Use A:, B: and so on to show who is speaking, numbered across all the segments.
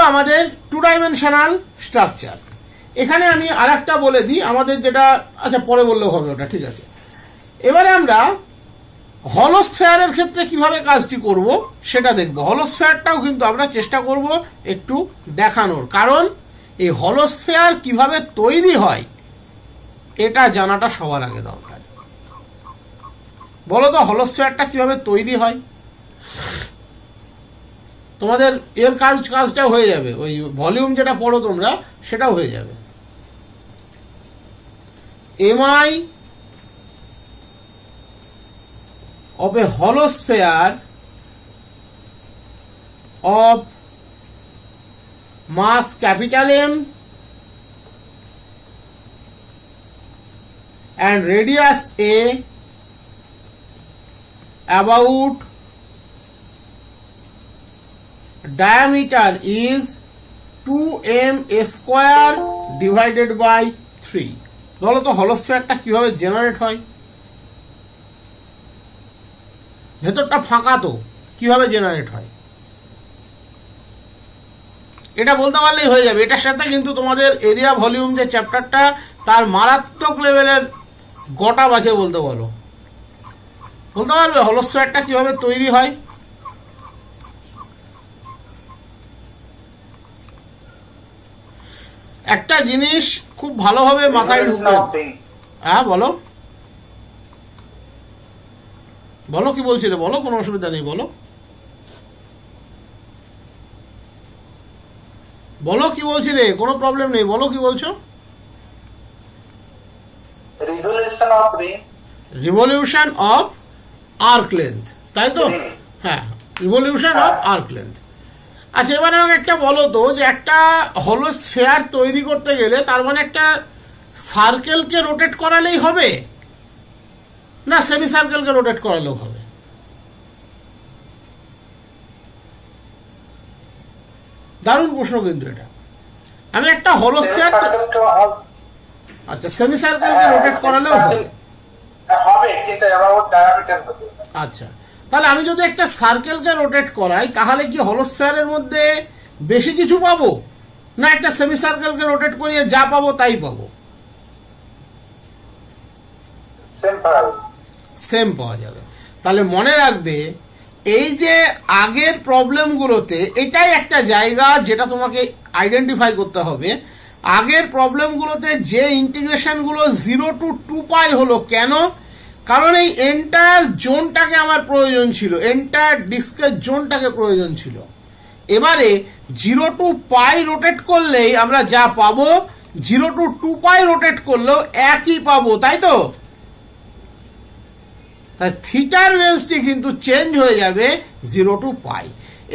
A: আমাদের two dimensional structure. এখানে আমি আরেকটা বলে দিই আমাদের যেটা, আচ্ছা পরে বললেও হবে ওটা, ঠিক আছে। এবারে আমরা হলোস্ফিয়ারের ক্ষেত্রে কিভাবে কাজটি করব সেটা দেখব। হলোস্ফিয়ারটাও কিন্তু আমরা চেষ্টা করব একটু দেখানোর, কারণ এই হলোস্ফিয়ার কিভাবে তৈরি হয় এটা জানাটা সবার আগে দরকার। বলো তো হলোস্ফিয়ারটা কিভাবে তৈরি হয়? তোমাদের এর কাজটা হয়ে যাবে, ওই ভলিউম যেটা পড়ো তোমরা সেটাও হয়ে যাবে। MI of a holosphere of mass capital M and radius A about diameter is 2m square divided by 3. বলো তো হলোস্ফিয়ারটা কিভাবে জেনারেট হয়? ভেতরটা ফাঁকা, তো কিভাবে জেনারেট হয় এটা বলতে পারলেই হয়ে যাবে। এটার সাথে কিন্তু তোমাদের এরিয়া ভলিউম যে চ্যাপ্টারটা তার মারাত্মক লেভেলের গটাপ আছে বলতে পারো। বলতে পারবে হলোস্ফিয়ারটা কিভাবে তৈরি হয়? একটা জিনিস খুব ভালোভাবে মাথায় ঢুকে, হ্যাঁ বলো বলো কি বলছিলে, বলো, কোনো অসুবিধা নেই, বলো বলো কি বলছিলে, কোনো প্রবলেম নেই, বলো কি বলছো। রিভলিউশন অফ আর্ক লেন্থ, তাই তো? হ্যাঁ, রিভলিউশন অফ আর্ক লেন্থ। আচ্ছা এবার আমাকে একটা বলো তো, যে একটা হলোস্ফিয়ার তৈরি করতে গেলে তার মানে একটা সার্কেলকে রোটেট করালেই হবে, না সেমি সার্কেলকে রোটেট করালেও হবে? দারুণ প্রশ্ন কিন্তু এটা। আমি একটা হলোস্ফিয়ার, আচ্ছা সেমি সার্কেলকে রোটেট করালেও হবে। আচ্ছা তাহলে আমি যদি একটা সার্কেলকে রোটেট করাই তাহলে কি হলোস্ফিয়ারের মধ্যে বেশি কিছু পাবো, না একটা সেমি সার্কেলকে রোটেট করিয়ে যা পাবো তাই পাবো? সেম পাওয়া যাবে। তাহলে মনে রাখবে এই যে আগের প্রবলেমগুলোতে এটাই একটা জায়গা যেটা তোমাকে আইডেন্টিফাই করতে হবে। আগের প্রবলেমগুলোতে যে ইন্টিগ্রেশনগুলো 0 to 2π হলো কেন? কারণ এই এন্টায়ার জোনটাকে আমার প্রয়োজন ছিল, এন্টায়ার ডিস্কের জোনটাকে প্রয়োজন ছিল। এবারে 0 to π রোটেট করলেই আমরা যা পাবো 0 to 2π রোটেট করলেও একই পাবো, তাই তো? থিটার রেঞ্জটি কিন্তু চেঞ্জ হয়ে যাবে 0 to π।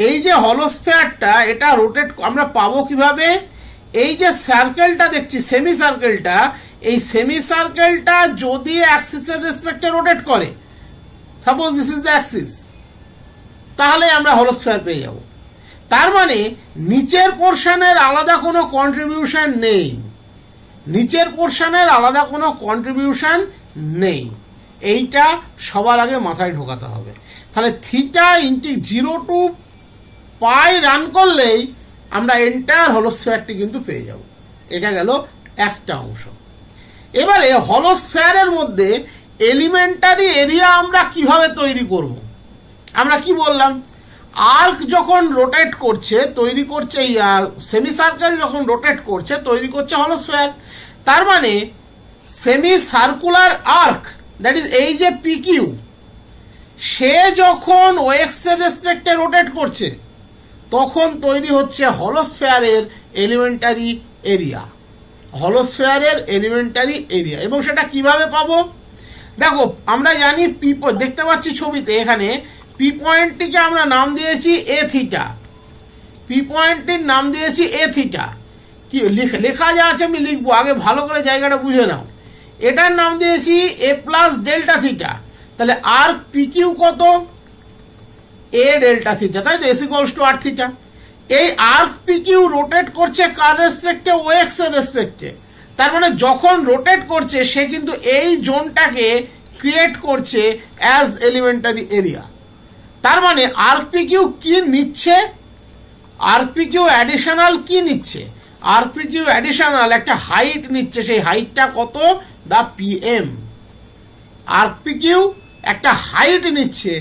A: এই যে হলোস্ফিয়ারটা এটা রোটেট আমরা পাবো কিভাবে? এই যে সার্কেলটা দেখছি সেমি সার্কেলটা, এই সেমি সার্কেলটা যদি অ্যাক্সিসের রেসপেক্টে রোটেট করে, suppose this is the Axis, তাহলে আমরা হলোস্ফিয়ার পেয়ে যাব। তার মানে নিচের পোর্শনের আলাদা কোনো কন্ট্রিবিউশন নেই, নিচের পোর্শনের আলাদা কোনো কন্ট্রিবিউশন নেই। এইটা সবার আগে মাথায় ঢোকাতে হবে। তাহলে থিটা ইন্টু 0 to π রান করলেই আমরা এন্টায়ার হলোস্ফিয়ারটি কিন্তু পেয়ে যাব। এটা গেল একটা অংশ। এবারে হলোস্ফিয়ারের মধ্যে এলিমেন্টারি এরিয়া আমরা কিভাবে তৈরি করব? আমরা কি বললাম, আর্ক যখন রোটেট করছে তৈরি করছে, সেমি সার্কেল যখন রোটেট করছে তৈরি করছে হলোস্ফিয়ার। তার মানে semi circular arc, that is এই যে পিকিউ, সে যখন ওএক্স এর রেসপেক্টে রোটেট করছে তখন তৈরি হচ্ছে হলোস্ফিয়ারের এলিমেন্টারি এরিয়া, হলোস্ফিয়ারের এলিমেন্টারি এরিয়া। এবং সেটা কিভাবে পাবো? দেখো আমরা জানি পি, দেখতে পাচ্ছি ছবিতে এখানে পি পয়েন্টটিকে আমরা নাম দিয়েছি এ থিটা, পি পয়েন্টটির নাম দিয়েছি এ থিটা। কি লেখা যা আছে আমি লিখবো, আগে ভালো করে জায়গাটা বুঝে নাও। এটার নাম দিয়েছি এ প্লাস ডেল্টা থিটা। তাহলে আর্ক পিকিউ কত? এ ডেল্টা থিটা, তাই তো? S equals to r theta. এই আর্ক পিকিউ রোটেট করছে কার রেসপেক্টে? ওএক্স এর রেসপেক্টে। তার মানে যখন রোটেট করছে সে কিন্তু এই জোনটাকে ক্রিয়েট করছে অ্যাজ এলিমেন্টারি এরিয়া। তার মানে আর্ক পিকিউ কি নিচ্ছে? আরপিকিউ অ্যাডিশনাল কি নিচ্ছে? আরপিকিউ অ্যাডিশনাল একটা হাইট নিচ্ছে, সেই হাইটটা কত? দা পিএম। আরপিকিউ একটা হাইট নিচ্ছে,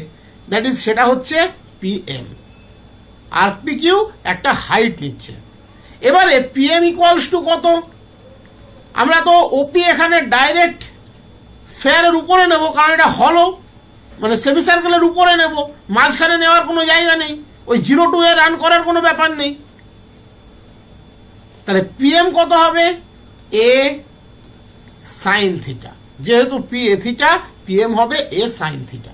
A: দ্যাট ইজ সেটা হচ্ছে পিএম। আরপিকিউ একটা হাইট নিচ্ছে। এবারে পিএম ইকুয়ালস টু কত? আমরা তো ওপি এখানে ডাইরেক্ট স্ফেয়ারের উপরে নেব, কারণ এটা হলো, মানে সেমি সার্কেলের উপরে নেব, মাঝখানে নেওয়ার কোনো জায়গা নেই, ওই 0 to a রান করার কোনো ব্যাপার নেই। তাহলে পিএম কত হবে? এ সাইন থিটা। যেহেতু পি এ থিটা, পিএম হবে এ সাইন থিটা।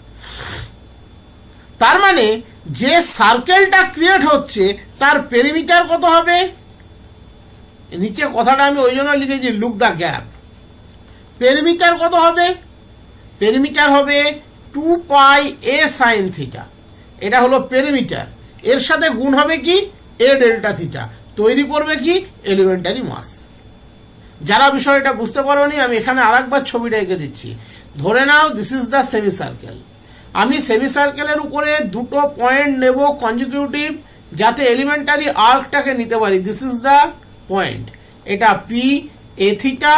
A: তার মানে যে সার্কেলটা ক্রিয়েট হচ্ছে তার পেরিমিটার কত হবে? নিচে কথাটা আমি ওই জন্য লিখেছি লুক দ্য গ্যাপ। পেরিমিটার কত হবে? পেরিমিটার হবে 2 পাই এ সাইন থিটা। এটা হলো পেরিমিটার। এর সাথে গুণ হবে কি? এ ডেল্টা থিটা। তৈরি করবে কি? এলিমেন্টারি মাস। যারা বিষয়টা বুঝতে পারোনি, আমি এখানে আরেকবার ছবিটা এঁকে দিচ্ছি। ধরে নাও this is the semi circle. আমি সেমি সার্কেলের উপরে দুটো পয়েন্ট নেব কনজিকিউটিভ, যাতে এলিমেন্টারি আর্কটাকে নিতে পারি। This is the point. এটা পি এ থিটা,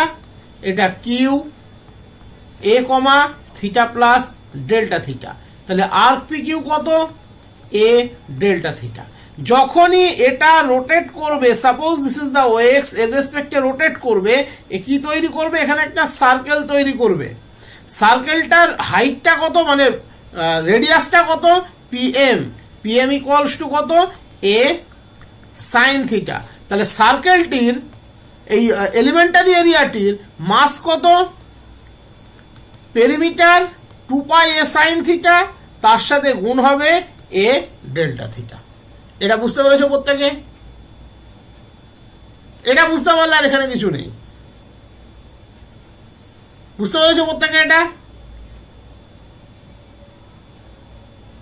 A: এটা কিউ এ কমা থিটা প্লাস ডেল্টা থিটা। তাহলে আর্ক পি কিউ কত? এ ডেল্টা থিটা। যখনই এটা রোটেট করবে, suppose this is the OX, এর রেসপেক্টে রোটেট করবে, এ কি তৈরি করবে? এখানে একটা সার্কেল তৈরি করবে। সার্কেলটার হাইটটা কত, মানে রেডিয়াসটা কত? পিএম। পিএম ইকুয়ালস টু কত? এ সাইন থিটা। তাহলে সার্কেলটির এই এলিমেন্টারি এরিয়াটির মাস কত? Perimeter 2 pi a sine theta, তার সাথে গুণ হবে এ ডেল্টা থিটা। এটা বুঝতে পেরেছো প্রত্যেকে? এটা বুঝতে পারলে আর এখানে কিছু নেই। বুঝতে পেরেছো প্রত্যেকে? এটা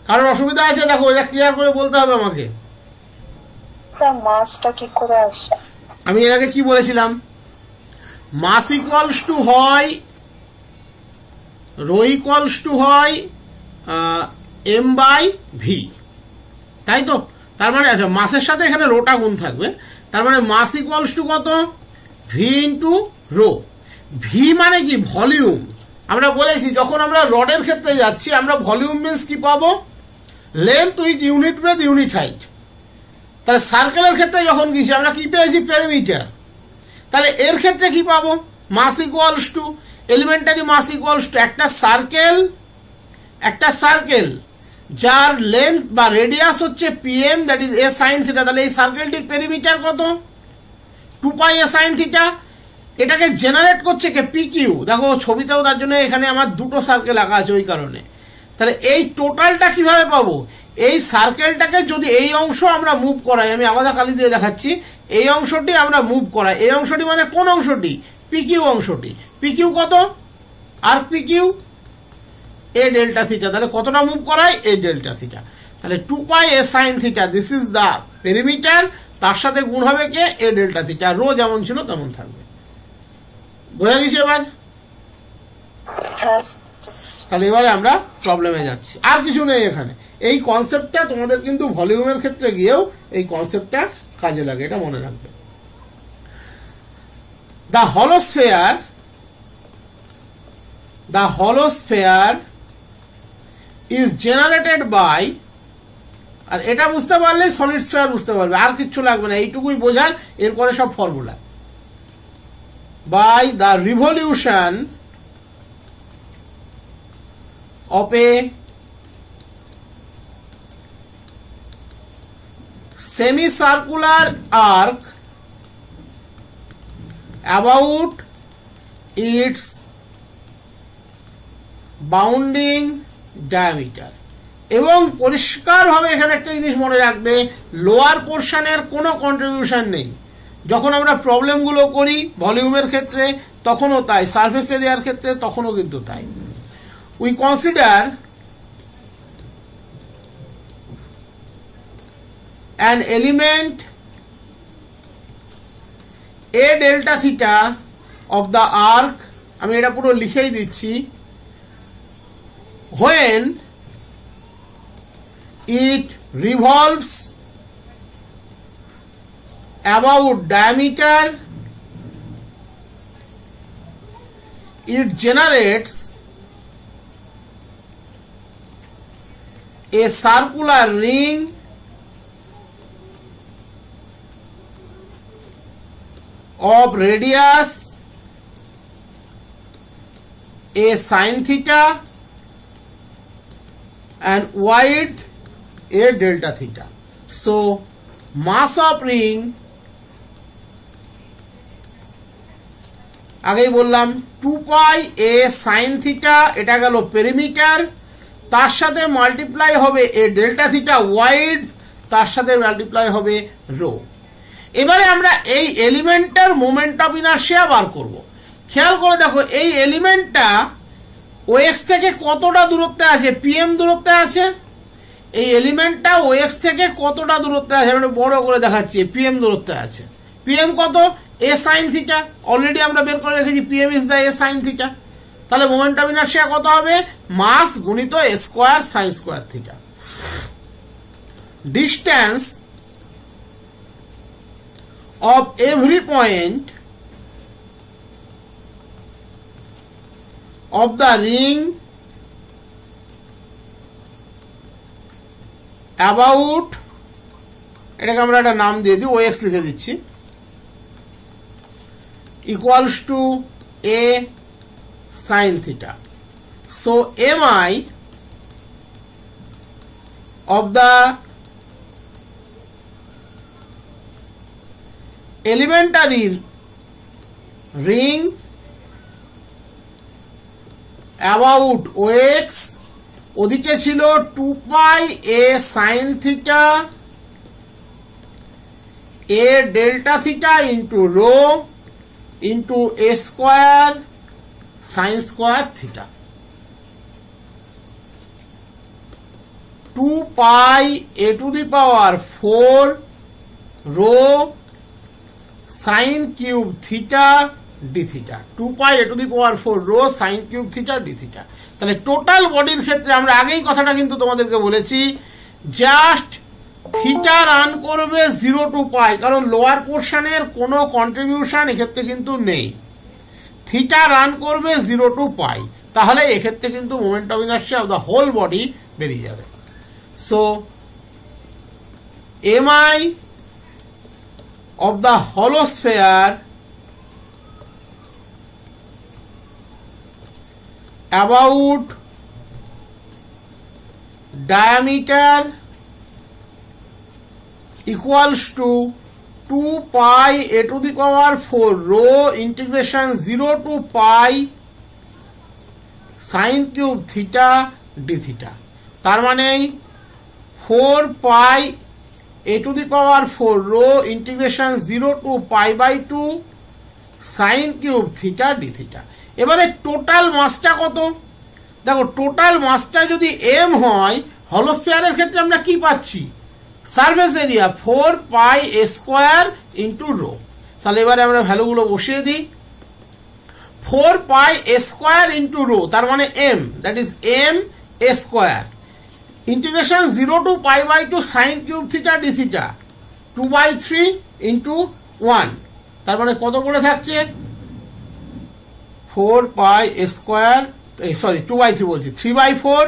A: কারোর অসুবিধা আছে? দেখো, এটা ক্লিয়ার করে বলতে হবে আমাকে।
B: মাসটা কি করে আসে?
A: আমি এর আগে কি বলেছিলাম? মাস ইকুয়ালস টু হয়, রো ইকুয়ালস টু হয় এম বাই ভি, তাই তো? তার মানে আচ্ছা, মাসের সাথে এখানে রোটা গুণ থাকবে। তার মানে মাস ইকুয়ালস টু কত? V into rho. ভি মানে কি? ভলিউম। আমরা বলেছি যখন আমরা রডের ক্ষেত্রে যাচ্ছি, আমরা ভলিউম মিন্স কি পাবো? Length with unit breadth unit height. তাহলে সার্কেলের ক্ষেত্রে যখন গেছি আমরা কি পেয়েছি? পেরিমিটার। তাহলে এর ক্ষেত্রে কি পাবো? Mass equals to elementary mass equals to একটা সার্কেল যার লেন্থ বা রেডিয়াস হচ্ছে PM, that is a sine theta. তাহলে এই সার্কেলটির পেরিমিটার কত? 2 পাই এ সাইন থিটা। এটাকে জেনারেট করছে কে? P Q. দেখো ছবিতেও তার জন্য এখানে আমার দুটো সার্কেল আঁকা আছে ওই কারণে। তাহলে এই টোটালটা কিভাবে পাবো? এই সার্কেলটাকে যদি এই অংশ আমরা মুভ করাই, আমি আলাদা কালি দিয়ে দেখাচ্ছি, এই অংশটি আমরা মুভ করাই। এই অংশটি মানে কোন অংশটি? পি কিউ অংশটি। পি কিউ কত? আর P Q a delta theta. তাহলে কতটা মুভ করাই? A delta theta. তাহলে 2 pi a sine theta, this is the perimeter. তার সাথে গুণ হবে কে? A delta theta. রো যেমন ছিল তেমন থাকবে। বোঝা গেছে এবার? তাহলে এবারে আমরা প্রবলেমে যাচ্ছি। আর কিছু নেই এখানে। এই কনসেপ্টটা তোমাদের কিন্তু ভলিউমের ক্ষেত্রে গিয়েও এই কনসেপ্টটা কাজে লাগে, এটা মনে রাখবে। দ্য হলোস্ফিয়ার ইজ জেনারেটেড বাই, আর এটা বুঝতে পারলে সলিড স্ফিয়ার বুঝতে পারবে, আর কিচ্ছু লাগবে না, এইটুকুই বোঝার, এরপরে সব formula. By the revolution of a semicircular arc about its bounding diameter। এবং পরিষ্কারভাবে এখানে একটা জিনিস মনে রাখবে, লোয়ার পোর্শনের কোনো কন্ট্রিবিউশন নেই। যখন আমরা প্রবলেমগুলো করি ভলিউমের ক্ষেত্রে তখনও তাই, সারফেস এরিয়ার ক্ষেত্রে তখনও কিন্তু তাই। We consider an element a delta theta of the arc, আমি এটা পুরো লিখেই দিচ্ছি, when it revolves about diameter, it generates a circular ring of radius a sin theta and width a delta theta. So mass of ring আগেই বললাম 2 pi a sin theta, এটা গেল perimeter, তার সাথে মাল্টিপ্লাই হবে এ ডেল্টা থিটা ওয়াইড, তার সাথে multiply হবে রো। এবারে আমরা এই এলিমেন্টটার মোমেন্ট অফ ইনার্শিয়া বার করব। খেয়াল করে দেখো এই এলিমেন্টটা ওএক্স থেকে কতটা দূরত্বে আছে, পিএম দূরত্বে আছে। এই এলিমেন্টটা ওএক্স থেকে কতটা দূরত্বে আছে, আমি বড় করে দেখাচ্ছি, পিএম দূরত্বে আছে। পিএম কত, এ সাইন থিটা, অলরেডি আমরা বের করে রেখেছি PM is the a sine theta. তাহলে মোমেন্ট অফ ইনার্শিয়া কত হবে, মাস গুণিত a square sine square theta. Distance of every point of the ring about, এটাকে আমরা একটা নাম দিয়ে দিই, ওএক্স লিখে দিচ্ছি, equals to a sin theta. So mi of the elementary ring about OX, ওদিকে ছিল 2 pi a sin theta a delta theta into rho into a square sin square theta, 2 pi a to the power 4 rho sine cube theta D theta, 2 pi a to the power 4 rho sine cube theta D theta. তাহলে total বডির ক্ষেত্রে আমরা আগেই কথাটা কিন্তু তোমাদেরকে বলেছি, just theta run করবে 0 টু পাই, কারণ লোয়ার পোর্শনের কোনো কন্ট্রিবিউশন এক্ষেত্রে কিন্তু নেই। থিটা রান করবে 0 টু পাই, তাহলে এক্ষেত্রে কিন্তু moment of inertia of the whole body বেরিয়ে যাবে। So MI of the hollow sphere about diameter equals to 2 pi a to the power 4 rho integration 0 to pi sin cube theta d theta, তার মানে 4 pi a to the power 4 rho integration 0 to pi by 2 sin cube theta d theta। এবারে total মাসটা কত, দেখো total মাসটা যদি m হয়, হলো স্ফিয়ারের ক্ষেত্রে আমরা কি পাচ্ছি, surface area 4 pi a square into rho. তাহলে এবারে আমরা ভ্যালুগুলো বসিয়ে দিই, 4 pi a square into rho, তার মানে m, that is m a square, integration 0 to pi by 2 sin cube theta d theta 2/3 into 1, তার মানে কত পড়ে থাকছে 4 pi a square, সরি 2/3 বলছি, 3/4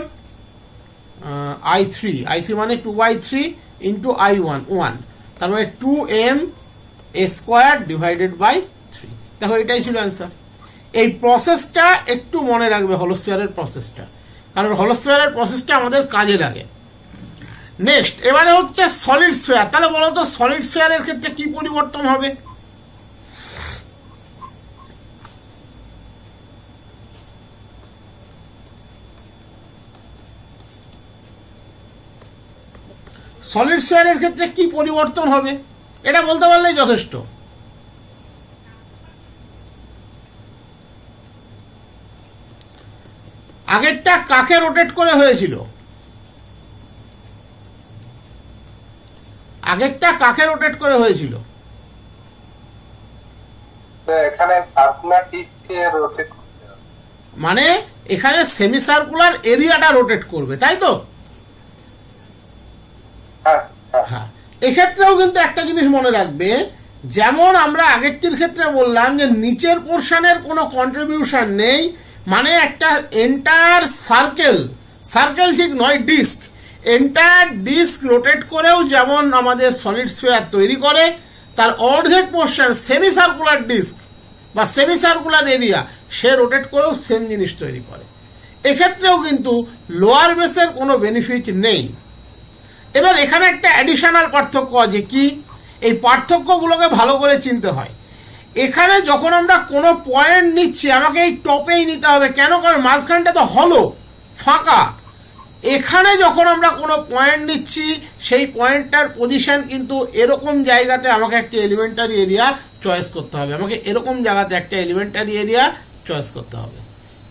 A: i3 মানে 2/3 into i1 1, তার মানে 2m a square divided by 3। দেখো এটাই ছিল অ্যান্সার। এই প্রসেসটা একটু মনে রাখবে, হলোস্ফিয়ারের প্রসেসটা, কারণ হলোস্ফিয়ারের প্রসেসটা আমাদের কাজে লাগে। নেক্সট এবারে হচ্ছে সলিড স্ফিয়ার। তাহলে বলো তো সলিড স্ফিয়ারের ক্ষেত্রে কি পরিবর্তন হবে, সলিড স্ফিয়ারের ক্ষেত্রে কি পরিবর্তন হবে, এটা বলতে পারলেই যথেষ্ট। আগেরটা কাকে রোটেট করে হয়েছিল, আগেরটা কাকে রোটেট করে হয়েছিল,
B: এখানে সার্কুলার ডিস্ককে রোটেট করতে হবে,
A: মানে এখানে সেমি সার্কুলার এরিয়াটা রোটেট করবে, তাই তো? হ্যাঁ, এক্ষেত্রেও কিন্তু একটা জিনিস মনে রাখবে যেমন আমরা আগেরটির ক্ষেত্রে বললাম যে নিচের পোর্শনের কোনো কন্ট্রিবিউশন নেই, মানে একটা এন্টায়ার সার্কেল ঠিক নয়, ডিস্ক, এন্টায়ার ডিস্ক রোটেট করেও যেমন আমাদের সলিড স্ফিয়ার তৈরি করে, তার অর্ধেক পোর্শন সেমি সার্কুলার ডিস্ক বা সেমি সার্কুলার এরিয়া সে রোটেট করেও সেম জিনিস তৈরি করে। এক্ষেত্রেও কিন্তু লোয়ার বেসের কোনো বেনিফিট নেই। এবার এখানে একটা অ্যাডিশনাল পার্থক্য আছে, কি এই পার্থক্যগুলোকে ভালো করে চিনতে হয়। এখানে যখন আমরা কোনো পয়েন্ট নিচ্ছি আমাকে এই টপেই নিতে হবে, কেন? কারণ মাঝখানটা তো হলো, ফাঁকা। এখানে যখন আমরা কোনো পয়েন্ট নিচ্ছি সেই পয়েন্টটার পজিশন কিন্তু এরকম জায়গাতে আমাকে একটা এলিমেন্টারি এরিয়া চয়েস করতে হবে, আমাকে এরকম জায়গাতে একটা এলিমেন্টারি এরিয়া চয়েস করতে হবে।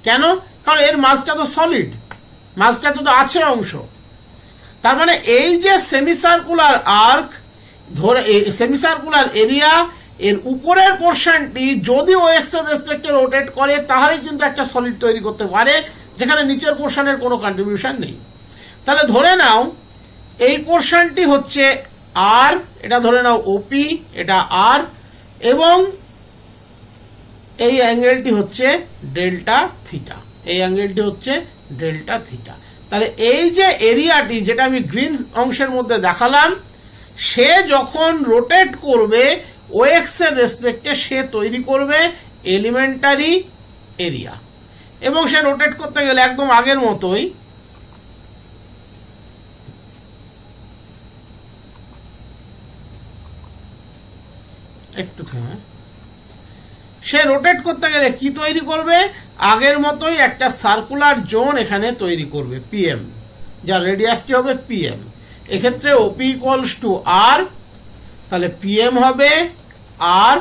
A: কেন? কারণ এর মাঝটা তো সলিড, মাঝটাতে তো আছে অংশ। তার মানে এই যে সেমিসার্কুলার আর্ক ধরে সেমিসার্কুলার এরিয়া, এর উপরের পোর্শনটি যদি ওএক্স এর রেসপেক্টে রোটেট করে তাহলে কিন্তু একটা সলিড তৈরি করতে পারে, যেখানে নিচের পোর্শনের কোনো কন্ট্রিবিউশন নেই। তাহলে ধরে নাও এই পোর্শনটি হচ্ছে আর, এটা ধরে নাও ওপি, এটা আর, এবং এই অ্যাঙ্গেলটি হচ্ছে ডেল্টা থিটা, এই অ্যাঙ্গেলটি হচ্ছে ডেল্টা থিটা। তাহলে এই যে এরিয়াটি যেটা আমি গ্রিন অংশের মধ্যে দেখালাম, সে যখন রোটেট করবে ওএক্স এর রেসপেক্টে সে তৈরি করবে এলিমেন্টারি এরিয়া, এবং সে রোটেট করতে গেলে একদম আগের মতোই একটু থেমে, সে রোটেট করতে গেলে কি তৈরি করবে? আগের মতোই একটা সার্কুলার জোন এখানে তৈরি করবে, পিএম, যার রেডিয়াসটি হবে পিএম। এক্ষেত্রে ওপি ইকুয়ালস টু আর, তাহলে পিএম হবে আর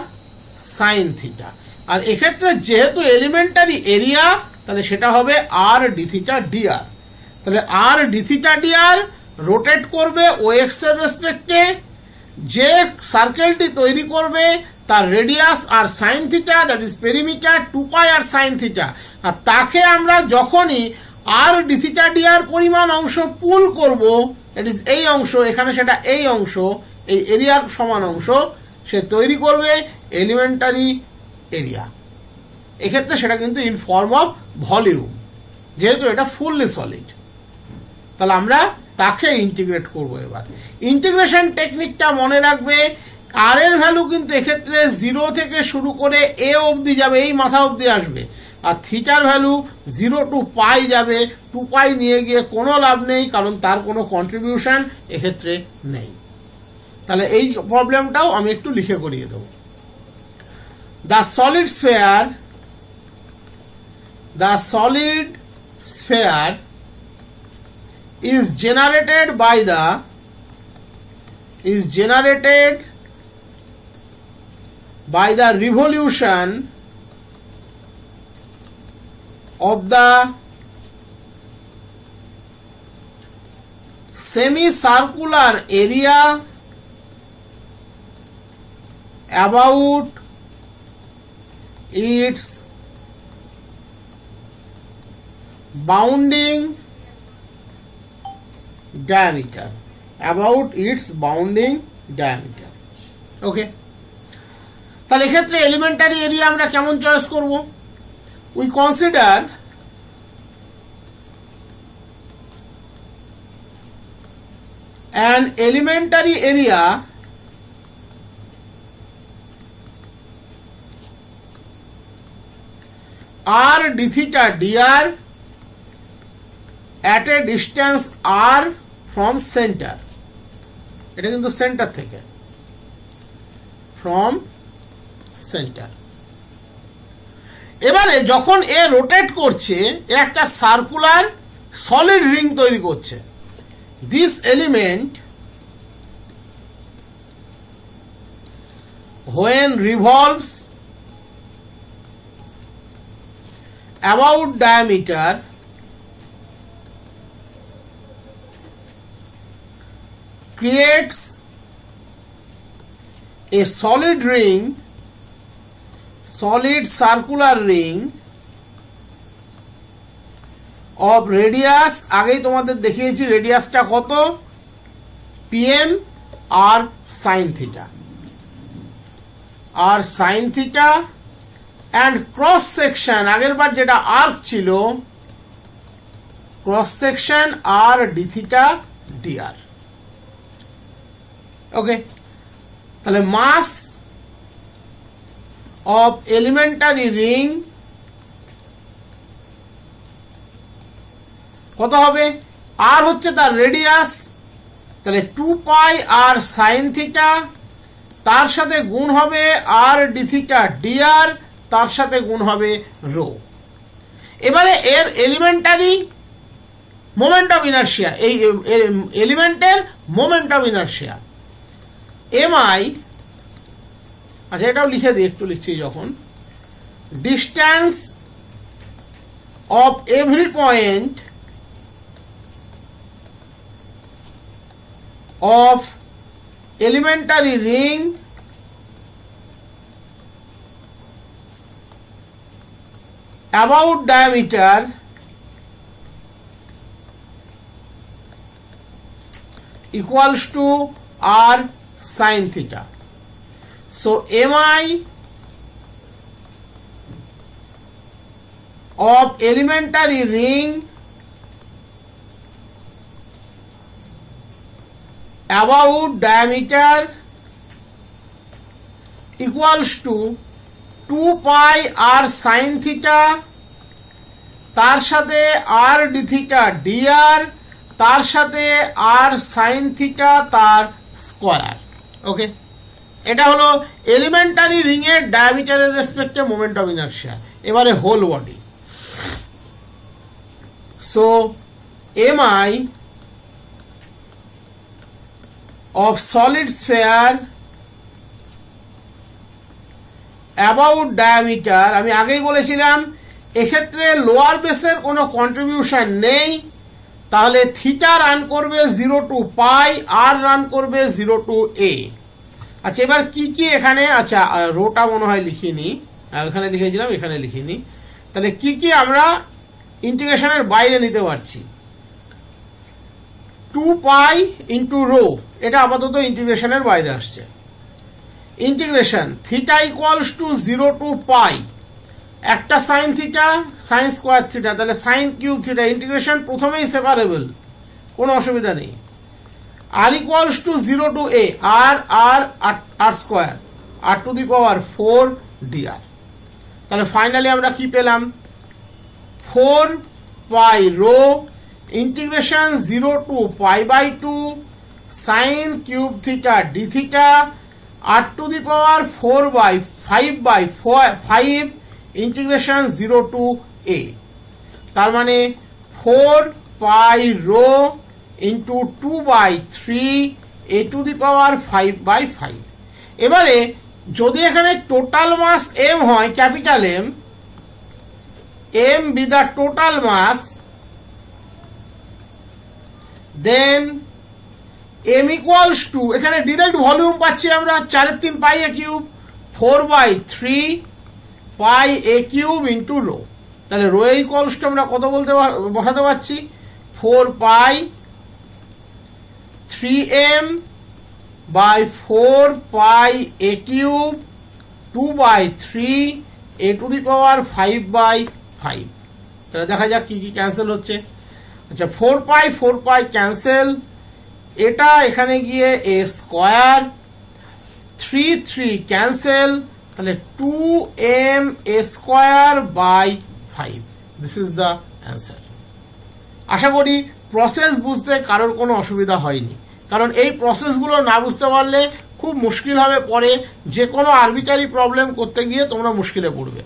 A: সাইন থিটা। আর এক্ষেত্রে যেহেতু এলিমেন্টারি এরিয়া, তাহলে সেটা হবে আর ডি থিটা ডিআর। তাহলে R D theta DR rotate করবে ওএক্স এর রেসপেক্টে, যে সার্কেলটি তৈরি করবে তার radius R sine theta, that is perimeter 2 pi R sine theta. আর তাকে আমরা যখনই আর ডি থিটা ডিআর পরিমাণ অংশ পুল করব, দ্যাট ইজ এই অংশ, এখানে সেটা এই অংশ, এই এরিয়ার সমান অংশ, সে তৈরি করবে এলিমেন্টারি এরিয়া। এক্ষেত্রে সেটা কিন্তু ইন ফর্ম অফ ভলিউম, যেহেতু এটা ফুললি সলিড। তাহলে আমরা তাকে ইন্টিগ্রেট করব। এবার ইন্টিগ্রেশন টেকনিকটা মনে রাখবে, আর এর ভ্যালু কিন্তু এক্ষেত্রে 0 থেকে শুরু করে এ অবধি যাবে, এই মাথা অবধি আসবে, আর থিটার ভ্যালু 0 টু পাই যাবে। 2 পাই নিয়ে গিয়ে কোনো লাভ নেই, কারণ তার কোনো কন্ট্রিবিউশন এক্ষেত্রে নেই। তাহলে এই প্রবলেমটাও আমি একটু লিখে করিয়ে দেব। The solid sphere is generated by the revolution of the semicircular area about its bounding diameter, ওকে। তাহলে এক্ষেত্রে এলিমেন্টারি এরিয়া আমরা কেমন চয়েস করব? We consider an elementary area r d theta dr at a distance r from center, এটা কিন্তু centre থেকে, from center। এবারে যখন এ রোটেট করছে, একটা সার্কুলার সলিড রিং তৈরি করছে। This element when revolves about diameter creates a solid circular ring of radius, আগেই তোমাদের দেখিয়েছি রেডিয়াসটা কত, pm আর sin theta। আর sine theta and cross section আগের বার যেটা আর্ক ছিল ক্রস সেকশন আর ডি থিটা ডিআর। ওকে, তাহলে মাস অফ এলিমেন্টারি রিং কত হবে? আর হচ্ছে তার রেডিয়াস, তাহলে 2 পাই আর সাইন থিটা, তার সাথে গুণ হবে আর ডি থিটা ডিআর, তার সাথে গুণ হবে রো। এবারে এর এলিমেন্টারি মোমেন্ট অফ ইনার্শিয়া, এই এলিমেন্টের মোমেন্ট অফ ইনার্শিয়া এমআই, আচ্ছা এটাও লিখে দিই, একটু লিখছি যখন, distance of every point of elementary ring about diameter equals to r sin theta. So mi of elementary ring about diameter equals to 2 pi r sin theta, তার সাথে r d theta dr, তার সাথে r sin theta তার square. Okay, এটা হলো elementary ring এর ডায়ামিটারের রেসপেক্টে মোমেন্ট অফ ইনার্শিয়া। এবারে whole body, so mi of solid sphere about diameter, আমি আগেই বলেছিলাম এক্ষেত্রে লোয়ার বেসের কোনো কন্ট্রিবিউশন নেই, তাহলে থিটা রান করবে 0 টু পাই, আর রান করবে 0 টু এ। আচ্ছা এবার কি কি এখানে, আচ্ছা রোটা মনে হয় লিখিনি, এখানে লিখেছিলাম, এখানে লিখিনি, তাহলে কি কি আমরা ইন্টিগ্রেশনের বাইরে নিতে পারছি? 2 পাই ইন্টু রো, এটা আপাতত ইন্টিগ্রেশনের বাইরে আসছে। Integration theta equals to 0 to pi, একটা sine theta, sine square theta, তাহলে সাইন কিউব থিটা, ইন্টিগ্রেশন প্রথমেই সেপারেবল, কোনো অসুবিধা নেই। R equals to 0 to a, R R R square, R to the power 4 DR. তাহলে ফাইনালি আমরা কি পেলাম? 4 pi rho integration 0 to pi by 2 sine cube theta D theta, R to the power 4 by 5 integration 0 to a, তার মানে 4 pi rho into 2 by 3 a to the power 5 by 5। এবারে যদি এখানে total mass M হয়, capital M be the total mass, then m equals to, এখানে direct volume পাচ্ছি আমরা 4/3 pi a cube, 4 by 3 pi a cube into rho. তাহলে rho equals to আমরা কত বসাতে পারছি? 4 pi 3m by 4 pi a cube 2 by 3 a to the power 5 by 5। তাহলে দেখা যাক কি কি ক্যান্সেল হচ্ছে। আচ্ছা 4 পাই ক্যান্সেল, এটা এখানে গিয়ে এ স্কোয়ার, 3 ক্যান্সেল, তাহলে 2m a square by 5। This is the answer. আশা করি প্রসেস বুঝতে কারোর কোনো অসুবিধা হয়নি, কারণ এই প্রসেসগুলো না বুঝতে পারলে খুব মুশকিল হবে, পরে যে কোনো আরবিটারি প্রবলেম করতে গিয়ে তোমরা মুশকিলে পড়বে।